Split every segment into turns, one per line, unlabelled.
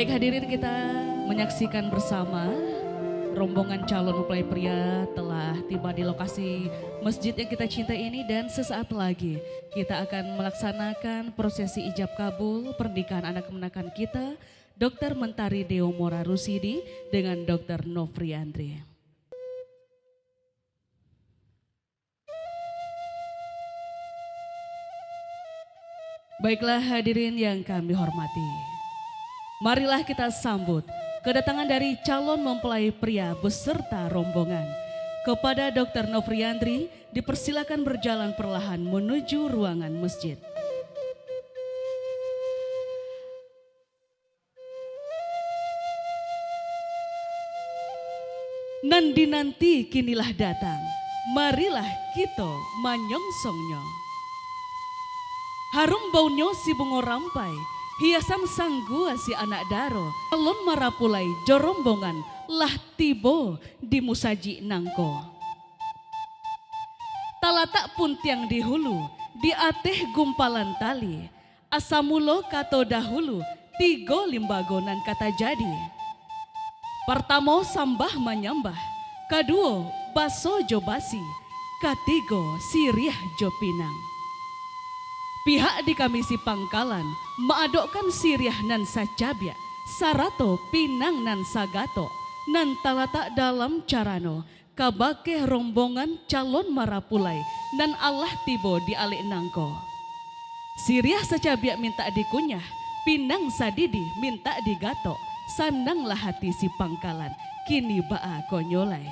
Baik hadirin, kita menyaksikan bersama rombongan calon mempelai pria telah tiba di lokasi masjid yang kita cintai ini, dan sesaat lagi kita akan melaksanakan prosesi ijab kabul pernikahan anak kemenakan kita, Dr. Mentari Deomora Rusidi dengan Dr. Nofriandri. Baiklah hadirin yang kami hormati, marilah kita sambut kedatangan dari calon mempelai pria beserta rombongan. Kepada Dr. Nofriandri dipersilakan berjalan perlahan menuju ruangan masjid. Nanti kinilah datang, marilah kita manyongsongnya. Harum baunya si bungo rampai, hiasan sanggua si anak daro, alon marapulai jorombongan lah tibo di musaji nangko. Talatak pun tiang di hulu, di ateh gumpalan tali, asamulo kato dahulu, tigo limbagonan kata jadi. Pertamo sambah manyambah, kaduo baso jo basi, katigo siriah jo pinang. Pihak di Kamisi Pangkalan maadokkan siriah nan sacabya, sarato pinang nan sagato, nan talata dalam carano, kabake rombongan calon marapulai, nan Allah tibo di alik nangko. Siriah sacabya minta dikunyah, pinang sadidi minta digato, sandanglah hati si Pangkalan, kini baa konyolai.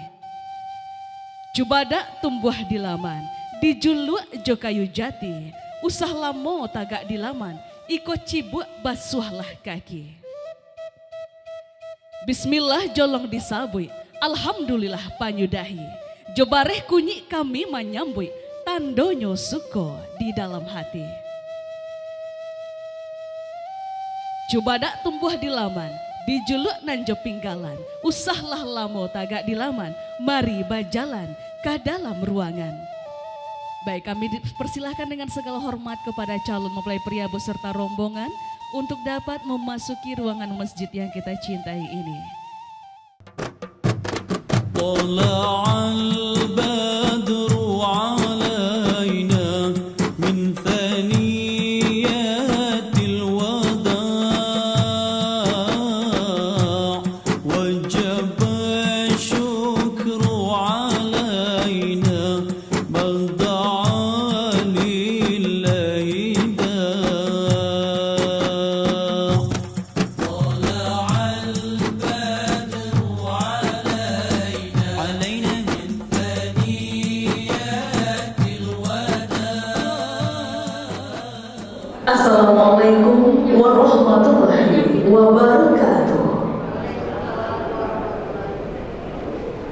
Cubada tumbuh di laman, dijuluk jo kayu jati, usah lamo tagak di laman, iko cibuk basuhlah kaki. Bismillah jolong disabui, alhamdulillah panyudahi. Jobareh kunyi kami manyambui, tandonyo suko di dalam hati. Cubada tumbuh di laman, dijuluk nanjo pinggalan, usahlah lamo tagak di laman, mari bajalan ke dalam ruangan. Baik, kami dipersilahkan dengan segala hormat kepada calon mempelai pria beserta rombongan untuk dapat memasuki ruangan masjid yang kita cintai ini.
Assalamualaikum warahmatullahi wabarakatuh.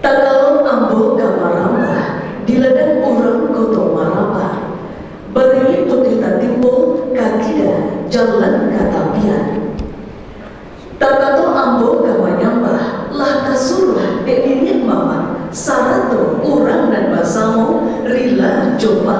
Takalon ambo kamaramba di ladang urang koto marapa, beri putita timbo kakida jalan katapian. Takato ambo kamanyamba lah kasuruh dek mama sarato urang dan basamo rila coba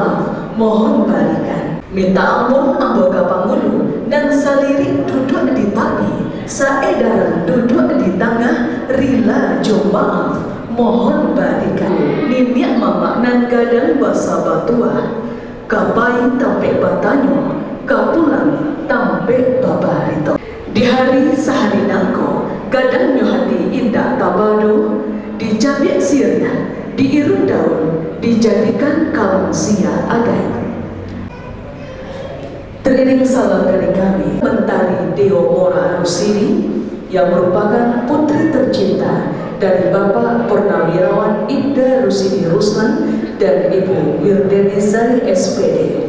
mohon balikan. Minta ampun ambo kapangulu dan saliri duduk di tapi, saedaran duduk di tengah, rila jo maaf mohon balikan. Nimiak mamak nan gadang basa batua, kapai tampe batanyo, kapulang tampe babarito. Di hari sehari nangko, gadang nyohati indah tabado, dicabik sirna, diirut daun, dijadikan kawan sia agai. Teriring salam dari kami, Mentari Deomora Rusidi yang merupakan putri tercinta dari Bapak Purnawirawan Ida Rusidi Ruslan dan Ibu Wirdenizari SPD,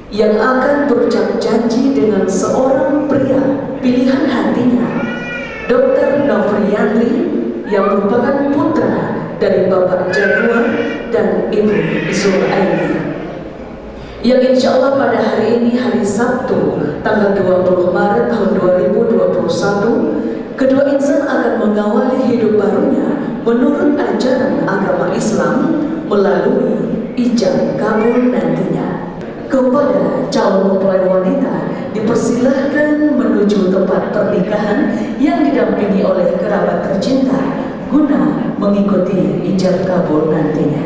yang akan berucap janji dengan seorang pria pilihan hatinya, Dr. Nofriandri, yang merupakan putra dari Bapak Jaguar dan Ibu Zulaini, yang insya Allah pada hari ini, hari Sabtu tanggal 20 Maret tahun 2021, kedua insan akan mengawali hidup barunya menurut ajaran agama Islam melalui ijab kabul nantinya. Kepada calon mempelai wanita dipersilahkan menuju tempat akad pernikahan yang didampingi oleh kerabat tercinta guna mengikuti ijab kabul nantinya.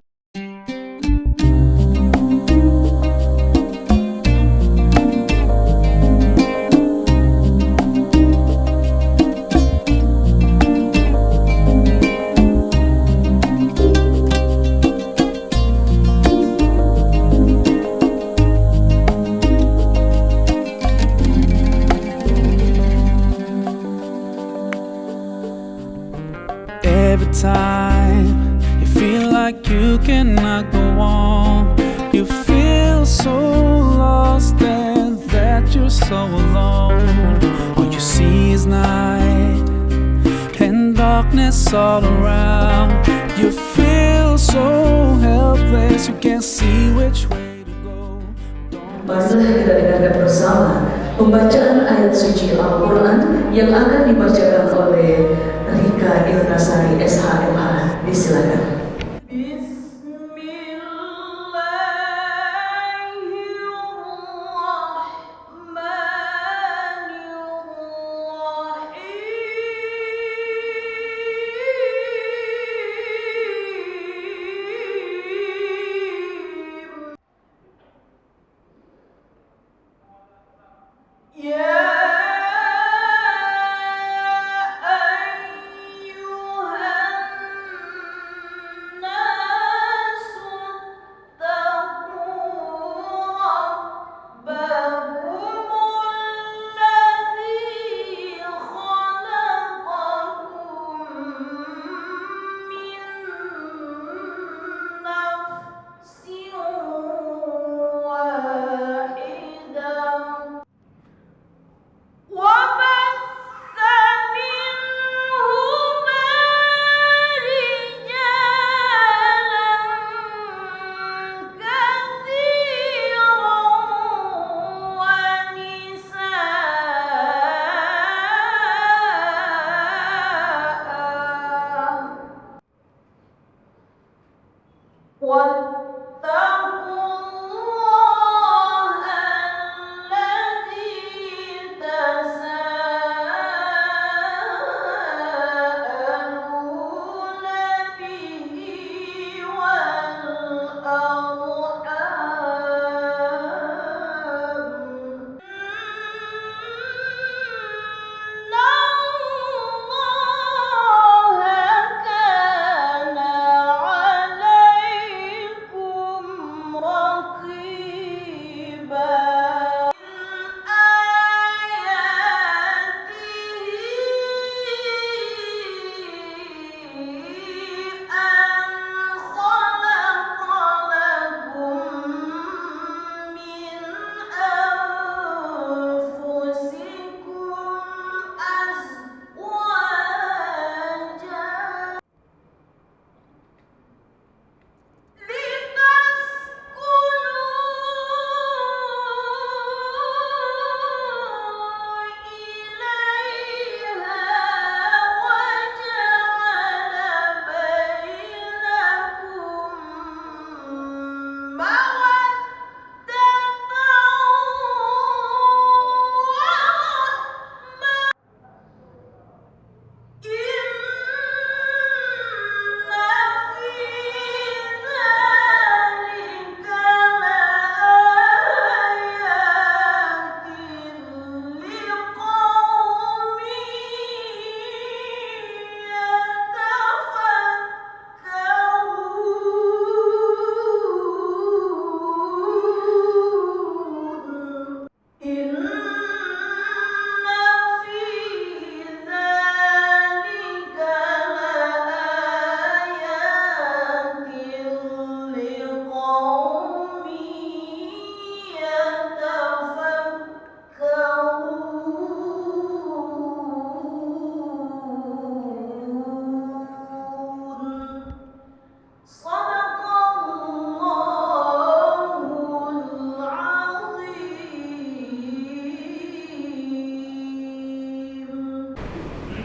Every time you feel like you cannot go on, you feel so lost and that you're so alone. All you see is night and darkness all around. You feel so helpless, you can't see which way to go.
Marilah kita dengarkan bersama pembacaan ayat suci Al-Quran yang akan dibacakan oleh Rika Irnasari SHMH. Disilakan.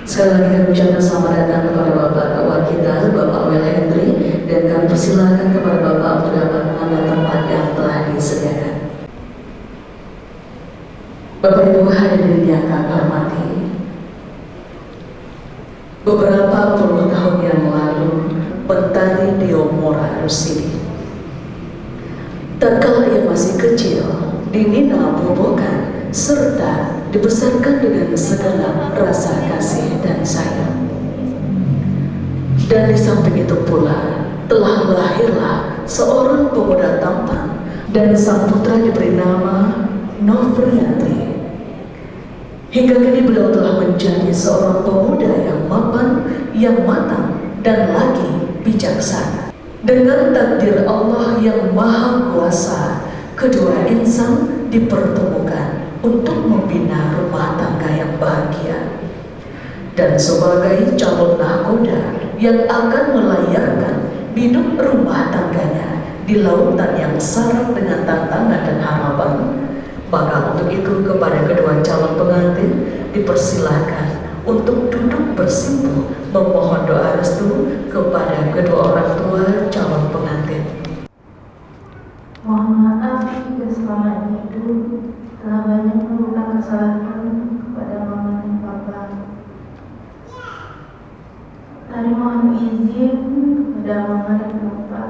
Sekali lagi kami ucapkan selamat datang kepada Bapak Wakil Bapak Wel Hendri, dan kami persilahkan kepada Bapak untuk dapat mengambil tempat yang telah disediakan. Bapak Ibu hadirin yang kami hormati, tahun yang lalu, Pentari Diomora Rusidi. Tatkala ia masih kecil, dinina bobokan serta dibesarkan dengan segala rasa kasih dan sayang. Dan di samping itu pula telah lahirlah seorang pemuda tampan dan sang putra diberi nama Nofriantri. Hingga kini beliau telah menjadi seorang pemuda yang mapan, yang matang, dan lagi bijaksana. Dengan takdir Allah yang maha kuasa, kedua insan dipertemukan untuk membina rumah tangga yang bahagia. Dan sebagai calon nahkoda yang akan melayarkan hidup rumah tangganya di lautan yang syarat dengan tantangan dan harapan, maka untuk itu kepada kedua calon pengantin dipersilahkan untuk duduk bersimpuh memohon doa restu kepada kedua orang tua calon pengantin.
Mohon maaf jika selama itu telah banyak melakukan kesalahan kepada mama dan papa. Tadi mohon izin kepada mama dan papa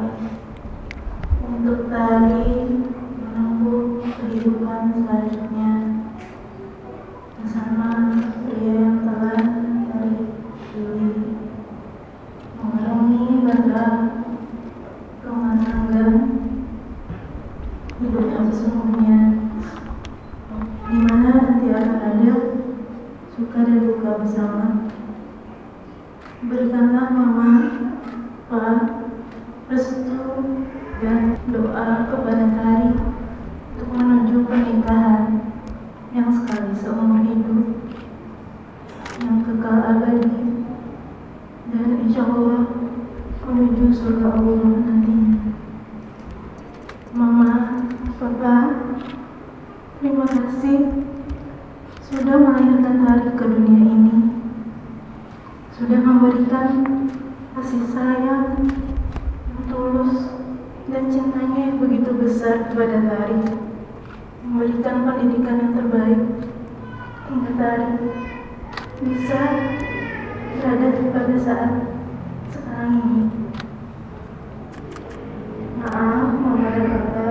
untuk tadi menempuh kehidupan selanjutnya bersama dia yang telah dari dulu mengarungi benda rumah tangga hidup yang sesungguhnya, di mana nanti akan ada suka dan duka bersama. Berikanlah mama, pak, restu dan doa kepada Tari untuk menuju pernikahan yang sekali seumur hidup, yang kekal abadi, dan insya Allah menuju surga Allah nantinya. Mama, papa, terima kasih sudah melahirkan Tari ke dunia ini, sudah memberikan kasih sayang yang tulus dan cintanya yang begitu besar kepada Tari, memberikan pendidikan yang terbaik hingga Tari bisa berada pada saat sekarang ini. Maaf, mama dan papa,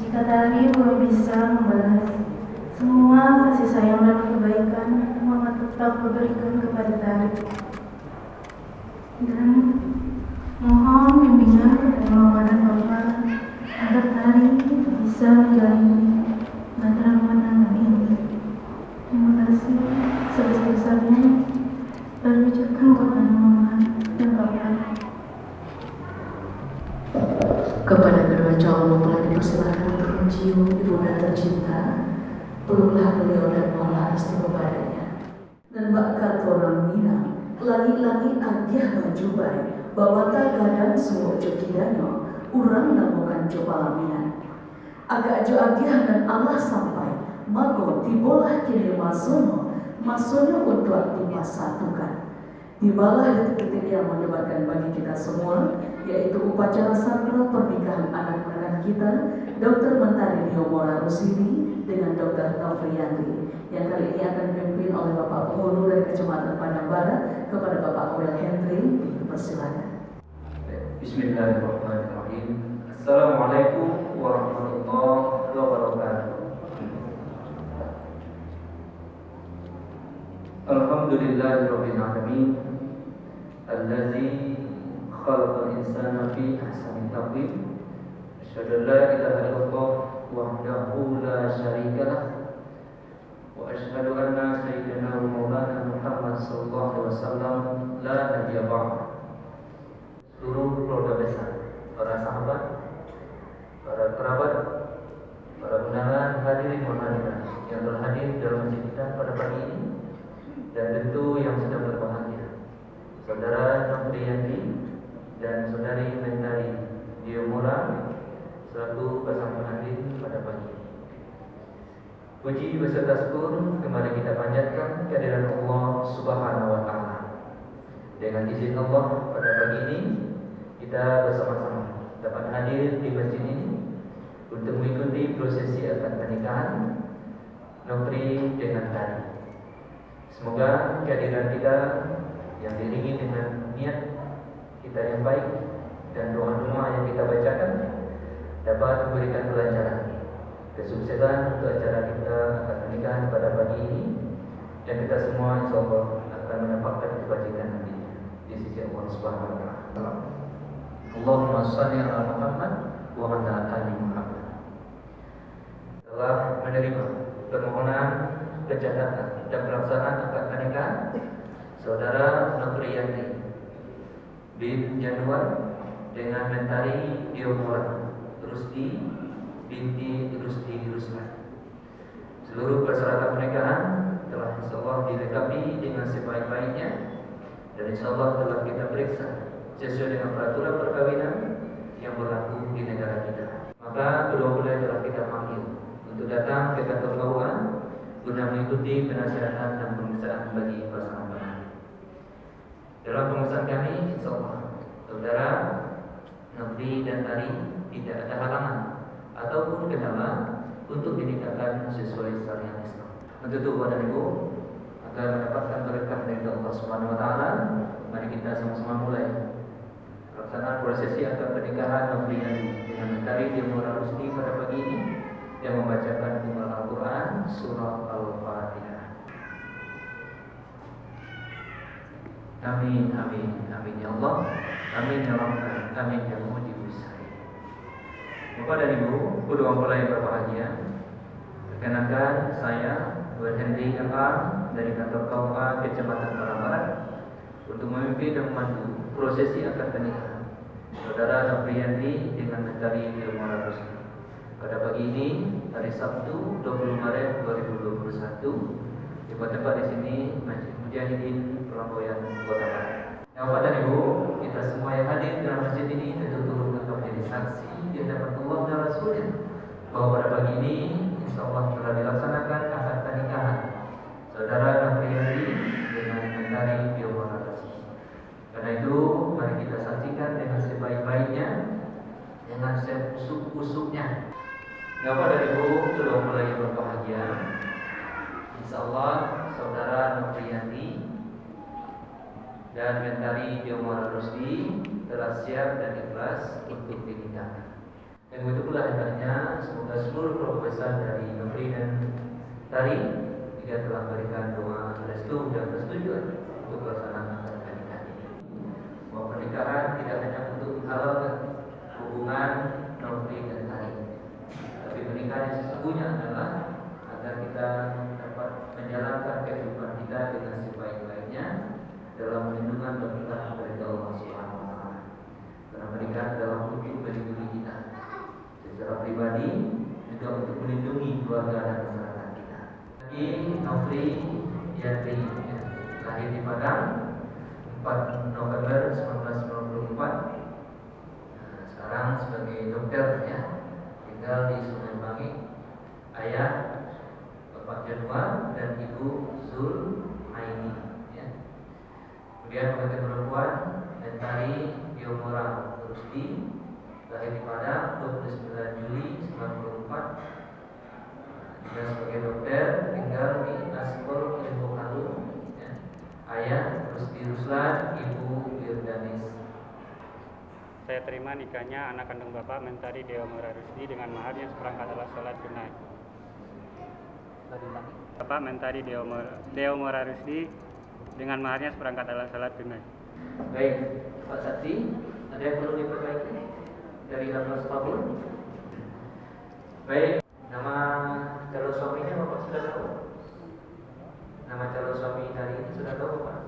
jika Tari belum bisa membalas semua kasih sayang dan kebaikan yang mama tetap berikan kepada Tari. Dan mohon bimbingan dari mama dan papa agar Tari bisa menjalani bahtera rumah tangga ini. Terima kasih sebesar-besarnya terucapkan kepada mama dan papa.
Kepada kedua calon mempelai dipersilakan untuk mencium ibunda tercinta, peluklah beliau dan mohonlah restu kepadanya. Dan bakat orang Minang, lagi-lagi agiah bajubai, bawata gadang semua jokidanyo, urang namukan jopala Minang. Agak jo agiah dan Allah sampai, mako tibolah kini masono untuk dipasatukan. Tibalah detik-detik yang mendebarkan bagi kita semua, yaitu upacara sakral pernikahan anak-anak kita, Dr. Mentari Diomora Rusidi dengan Dr. Nofriantri, yang kali ini akan dipimpin oleh Bapak Penghulu dari Kecamatan Padang Barat kepada Bapak Wel Henry. Persilakan.
Bismillahirrahmanirrahim. Assalamualaikum warahmatullahi wabarakatuh. Alhamdulillahirabbil alamin. Allazi khalaqal insana fi ahsani taqwim. Asyhadu an la ilaha illallah wahdahu la syarika lah. Wa asyhadu anna sayyidina wa maulana Muhammad sallallahu alaihi wasallam la nabiyya ba'd. Seluruh keluarga besar, para sahabat, para kerabat, para undangan hadirin dan hadirat yang berhadir dalam masjid kita pada pagi ini, dan tentu yang sedang berbahagia, saudara Nofriantri dan saudari Mentari Diomora selaku pasangan pengantin pada pagi ini. Puji beserta syukur kembali kita panjatkan kehadiran Allah Subhanahu wa taala. Dengan izin Allah pada pagi ini kita bersama-sama dapat hadir di masjid ini untuk mengikuti prosesi akad pernikahan Nofri dengan Tari. Semoga kehadiran kita yang diiringi dengan niat kita yang baik dan doa-doa yang kita bacakan dapat memberikan kelancaran, kesuksesan untuk acara kita akan pernikahan pada pagi ini, dan kita semua insyaallah akan mendapatkan kebajikan nanti di sisi Allah Subhanahu wa taala. Allahumma shalli ala Muhammad wa ala ali Muhammad. Telah menerima permohonan pencatatan dan pelaksanaan akad pernikahan Saudara Nofriyanti bin Januar dengan Mentari Diomora Rusdi binti Rusdi Rusman. Seluruh persyaratan pernikahan telah insyaallah dilengkapi dengan sebaik-baiknya, dan insyaallah telah kita periksa sesuai dengan peraturan perkawinan yang berlaku di negara kita. Maka kedua belah telah kita panggil untuk datang ke kantor KUA guna mengikuti penasihatan dan pemeriksaan bagi pasangan pengantin. Dalam pemeriksaan kami, insyaallah saudara Nofri dan Tari tidak ada halangan ataupun kendala untuk dinikahkan sesuai syariat Islam. Untuk Bapak dan Ibu, agar mendapatkan berkah dari Allah Subhanahu wa taala, mari kita sama-sama mulai pelaksanaan prosesi akad pernikahan Nofri dengan Mentari Diomora Rusdi pada pagi ini yang membacakan Ummul Al-Quran surah Al-Fatihah. Amin, amin, amin ya Allah, amin ya Rabbal, amin ya Mujibus Sa'id. Bapak dan Ibu, kedua mempelai yang berbahagia, perkenankan saya Tuan Henry M.A. dari kantor KUA Kecamatan Barat untuk memimpin dan memandu prosesi akad pernikahan Saudara Nofriyanti dengan Mentari Diomora Rusdi pada pagi ini, hari Sabtu 20 Maret 2021, di tempat di sini Masjid Mujahidin Pelamboyan Kota Barat. Bapak dan Ibu, kita semua yang hadir dalam masjid ini tentu turut menjadi saksi di hadapan Allah dan Rasulnya bahwa pada pagi ini insyaallah telah dilaksanakan akad pernikahan Saudara Nofriyanti dengan Mentari Diomora Rusdi. Karena itu, mari kita saksikan dengan sebaik-baiknya, dengan seusuk-usuknya. Bapak dan Ibu, kedua mempelai yang berbahagia, insyaallah Saudara Nofriyanti dan Mentari Diomora Rusdi telah siap dan ikhlas untuk dinikahkan. Dan begitu pula hendaknya semoga seluruh keluarga besar dari Nofri dan Tari juga telah memberikan doa restu dan persetujuan untuk pelaksanaan akad pernikahan ini. Bahwa pernikahan tidak hanya untuk menghalalkan hubungan Nofri dan Tari, tapi pernikahan yang sesungguhnya adalah agar kita dapat menjalankan kehidupan kita dengan sebaik-baiknya dalam perlindungan dan pertahanan dari Allah Subhanahu wa taala. Karena pernikahan adalah untuk melindungi kita secara pribadi, juga untuk melindungi keluarga dan masyarakat kita. Lagi Nofri Yanti lahir di Padang 4 November 1994. Sekarang sebagai dokter ya, tinggal di Sungai Bangi. Ayah Bapak Januar dan Ibu Zul Aini ya. Kemudian bagi perempuan Mentari Diomora Rusdi lahir di Padang 29 Juli 1994. Dia sebagai dokter tinggal di Aspol Ilmu Kalung ya. Ayah Rusdi Ruslan, Ibu Yurdanis.
Saya terima nikahnya anak kandung Bapak Mentari Diomora Rusdi dengan maharnya seperangkat alat salat tunai. Bapak Mentari Diomora Rusdi dengan maharnya seperangkat alat salat tunai.
Baik, Pak Saksi, ada yang perlu diperbaiki dari Lapas Kabul? Baik, nama calon suaminya Bapak sudah tahu? Nama calon suami hari ini sudah tahu Bapak?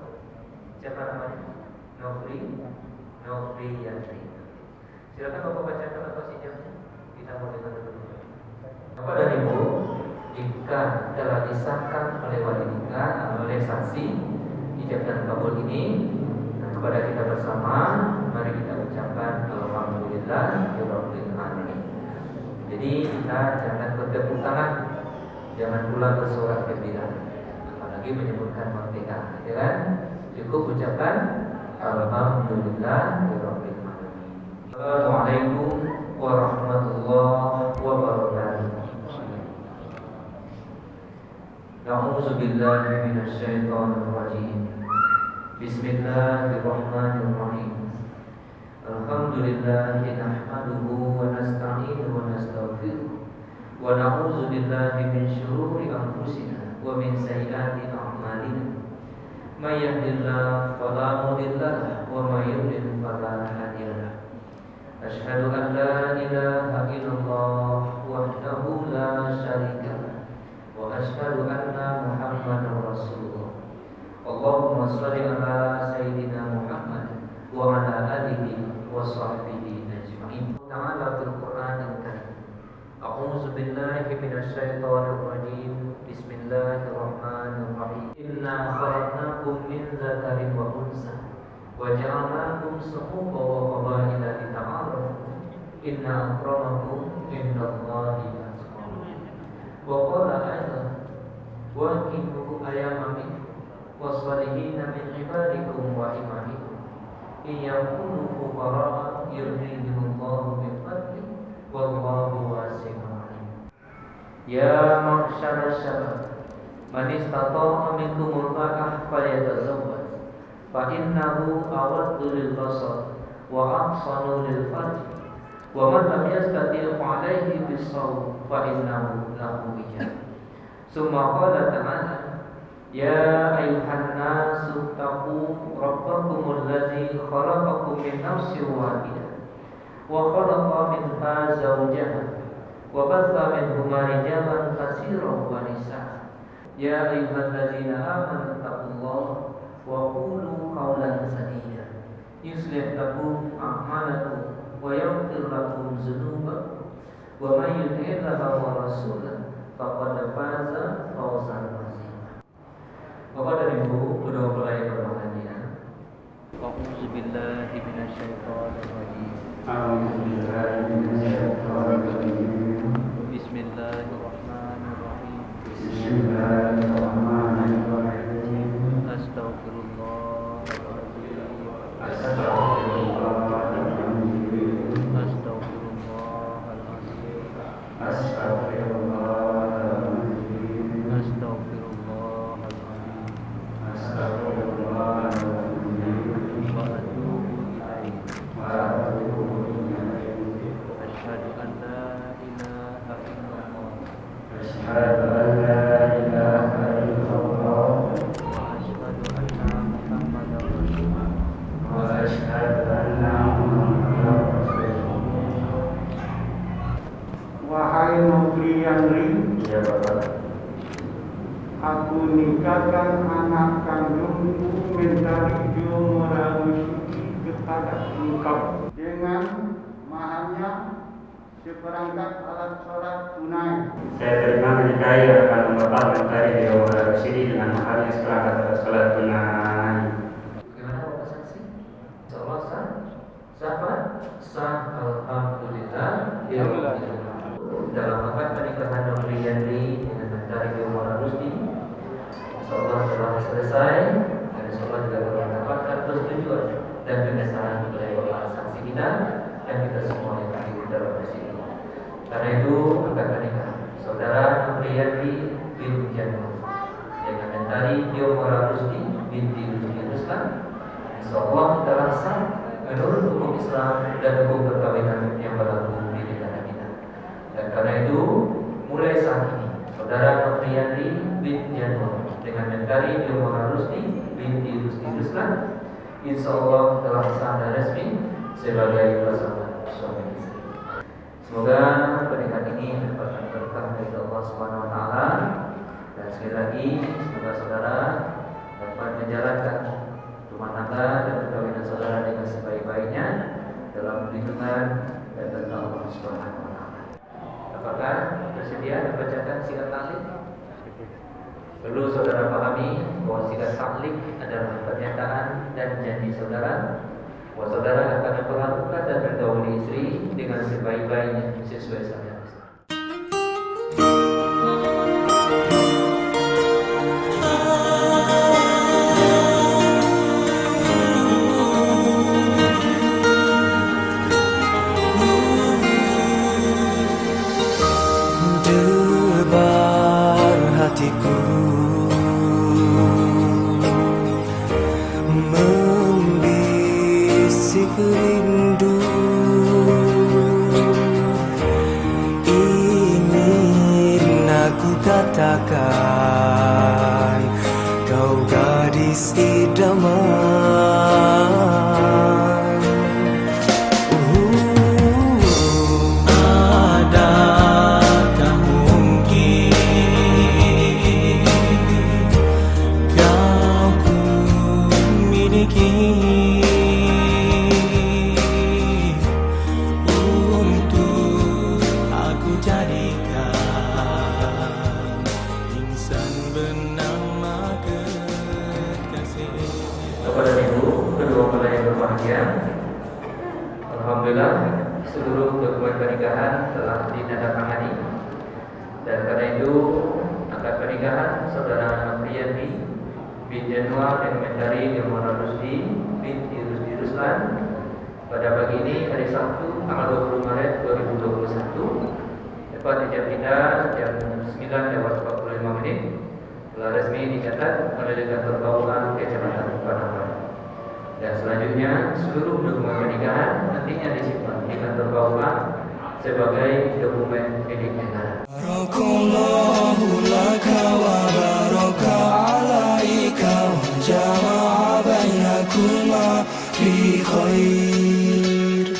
Siapa namanya? Nofri Yanti. Silakan Bapak bacakan apa sih jamnya? Kita mulai dengan dulu. Bapak dan Ibu, jika telah disahkan oleh wali nikah oleh saksi ijab dan kabul ini, kepada kita bersama, mari kita ucapkan alhamdulillah rabbil alamin. Jadi kita jangan bertepuk tangan, jangan pula bersorak gembira, apalagi menyebutkan merdeka, ya kan? Cukup ucapkan alhamdulillah rabbil alamin. Assalamualaikum warahmatullahi wabarakatuh. A'udzu billahi minasyaitonir rajim. Bismillahirrahmanirrahim. Alhamdulillahi nahmaduhu wa nasta'inuhu wa nastaghfiruh wa na'udzu billahi min syururi anfusina wa min sayyiati a'malina. May yahdihillahu fala mudilla lahu wa may yudlil fala hadiya lahu. Asyhadu an la ilaha illallah wahdahu la syarika lahu wa asyhadu anna Muhammadar Rasulullah. Allahumma shalli ala sayyidina Muhammad wa ala alihi wa sahbihi ajma'in. Ta'ala fil Qur'anil Karim. A'udzu billahi minasy syaithanir rajim. Bismillahirrahmanirrahim. Inna khalaqnakum min dzakarin wa unsa wa ja'alnakum shu'uban wa qabaila lita'arafu. Inna akramakum indallahi atqakum. Wa qala aidan wa innahu ayyamin wassalihina min ibadikum wa imanikum iyakunu fuqara'a yughnihimullahu min fadli wallahu wasi'un alim. Ya ma'syara syabab man istata'a minkumul ba'ah falyatazawwaj fa innahu awaddu lil basar wa ahsanu lil farj wa man lam yastati' alayhi bis-sawm fa innahu lahu wijah. Summa qala ta'ala Ya ayuhan nasu taqu rabbakumul ladzi khalaqakum min nafsin wahidah wa khalaqa minha zawjaha wa batha minhuma rijalan katsiran wa nisaa. Ya ayyuhalladzina amanu taqullaha wa qulu qawlan sadida yuslih lakum a'malakum wa yaghfir lakum dzunubakum wa may yuti'illaha wa rasulahu faqad faza fawzan Bapak dan Ibu, sudah mulai berbahagia. A'udzu billahi minasyaitonir rajim. Bismillahirrahmanirrahim.
Wahai Nobriandri,
Ya Bapak.
aku nikahkan anak kandungku Mentari Jomorausuki kepada engkau dengan maharnya seperangkat alat sholat tunai.
Saya terima menikahi anak kandung Bapak Mentari Jomorausuki dengan maharnya seperangkat alat sholat tunai.
Bagaimana Bapak saksi? Insyaallah sah. Sah Pak? Sah. Alhamdulillah. Dalam akad pernikahan Nobri Yandri dengan Mentari Jomorausuki, insyaallah telah selesai dan insyaallah juga telah mendapatkan persetujuan dan pengesahan dari Bapak saksi kita dan kita semua yang hadir dalam sini. Karena itu akad pernikahan saudara Nobri Yandri bin Janur dengan Mentari Jomorausuki binti Rusdi Ruslan, insyaallah telah sah menurut hukum Islam dan hukum perkawinan yang berlaku di negara kita. Dan karena itu mulai saat ini saudara Nobri Yandri bin Janur dengan Mentari Jomorausuki binti Rusdi Ruslan insyaallah telah sah dan resmi sebagai pasangan suami istri. Semoga pernikahan ini mendapatkan berkah dari Allah Subhanahu wa taala dan sekali lagi semoga saudara dapat menjalankan rumah tangga dan perkawinan saudara dengan sebaik-baiknya dalam lindungan dan berkah Allah Subhanahu wa taala. Apakah bersedia membacakan sikat taklik? Perlu saudara pahami bahwa sikat taklik adalah pernyataan dan janji saudara bahwa saudara akan memperlakukan dan bergauli istri dengan sebaik-baiknya sesuai syariat Islam.
Debar hatiku rindu. Ingin aku katakan, kau gadis idaman. Adakah mungkin kau ku miliki untuk aku jadikan insan bernama kekasih.
Bapak dan Ibu, kedua mempelai yang berbahagia, alhamdulillah seluruh dokumen pernikahan telah ditandatangani, dan karena itu akad pernikahan saudara Priyadi bin Januar dan Mentari Ilmuwan Rusdi binti Rusdi Ruslan pada pagi ini hari Sabtu tanggal 20 Maret 2021 tepat di jam kita jam 9:45 telah resmi dicatat oleh kantor keuangan Kecamatan Panambang. Dan selanjutnya seluruh dokumen pernikahan nantinya disimpan di kantor keuangan sebagai dokumen milik negara.
Barakallahu laka wa baraka alaika wa jama'a bainakuma fi khair.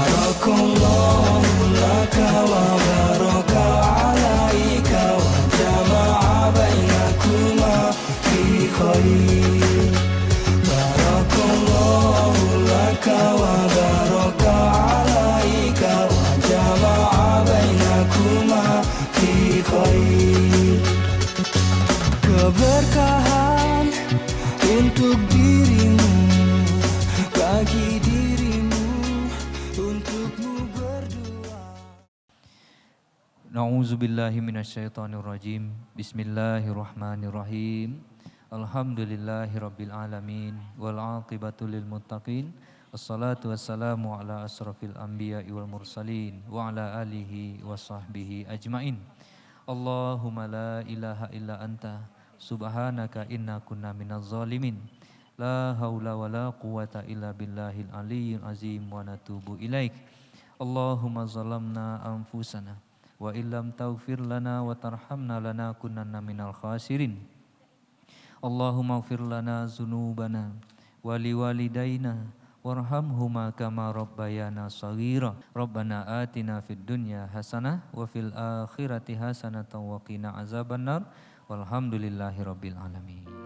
Barakallahu laka wa baraka alaika wa jama'a bainakuma fi khair. Barakallahu laka wa baraka alaika wa jama'a bainakuma fi khair. Keberkahan untuk dirimu, bagi dirimu, untukmu berdua.
Na'udzubillahi minasyaitonirrajim. Bismillahirrahmanirrahim. Alhamdulillahi rabbil alamin wal aqibatu lil muttaqin. Wassalatu wassalamu ala asrafil anbiya'i wal mursalin wa ala alihi wa sahbihi ajmain. Allahumma la ilaha illa anta subhanaka inna kunna minaz zalimin. La haula wa la quwata illa billahil aliyyil azim wa natubu ilaik. Allahumma zalamna anfusana wa illam taghfir lana wa tarhamna lanakunanna minal khasirin. Allahumma ighfir lana dzunubana wa liwalidayna warhamhuma kama rabbayana shaghira. Rabbana atina fid dunya hasanah wa fil akhirati hasanatan wa qina azabannar. Walhamdulillahi rabbil alamin.